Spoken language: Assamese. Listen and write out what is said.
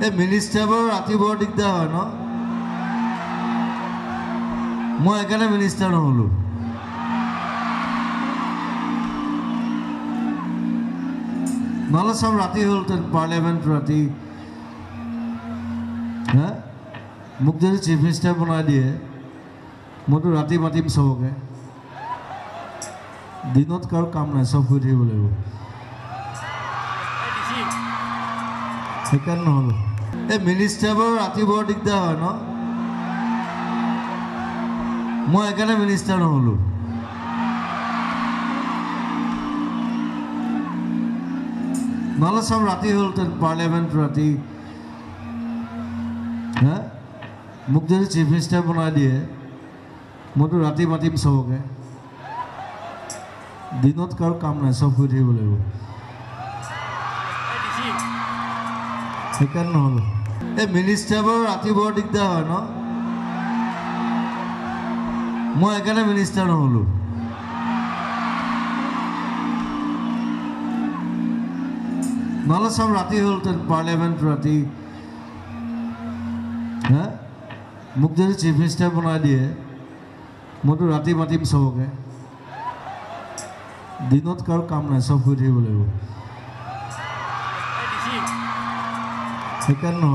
এই মিনিষ্টাৰবোৰ ৰাতি বৰ দিগদাৰ হয় ন মই একাৰণে মিনিষ্টাৰ নহলো নহলে সব ৰাতি হলতেন পাৰ্লিয়ামেণ্ট ৰাতি হা মোক যদি চিফ মিনিষ্টাৰ বনাই দিয়ে মইতো ৰাতি মাতিম সবকে দিনত কাৰো কাম নাই সব শুই থাকিব লাগিব সেইকাৰণে নহলো এই মিনিষ্টাৰবোৰ ৰাতি বৰ দিগদাৰ হয় ন মই একাৰণে মিনিষ্টাৰ নহলো নহলে সব ৰাতি হলতেন পাৰ্লিয়ামেণ্ট ৰাতি হা মোক যদি চিফ মিনিষ্টাৰ বনাই দিয়ে মইতো ৰাতি মাতিম সবকে দিনত কাৰো কাম নাই সব শুই থাকিব লাগিব সেইকাৰণে নহলো এই মিনিষ্টাৰবোৰ ৰাতি বৰ দিগদাৰ হয় ন মই একাৰণে মিনিষ্টাৰ নহলো নহলে সব ৰাতি হলতেন পাৰ্লিয়ামেণ্ট ৰাতি হা মোক যদি চিফ মিনিষ্টাৰ বনাই দিয়ে মইতো ৰাতি মাতিম সবকে দিনত কাৰো কাম নাই সব শুই থাকিব লাগিব সেইকাৰণে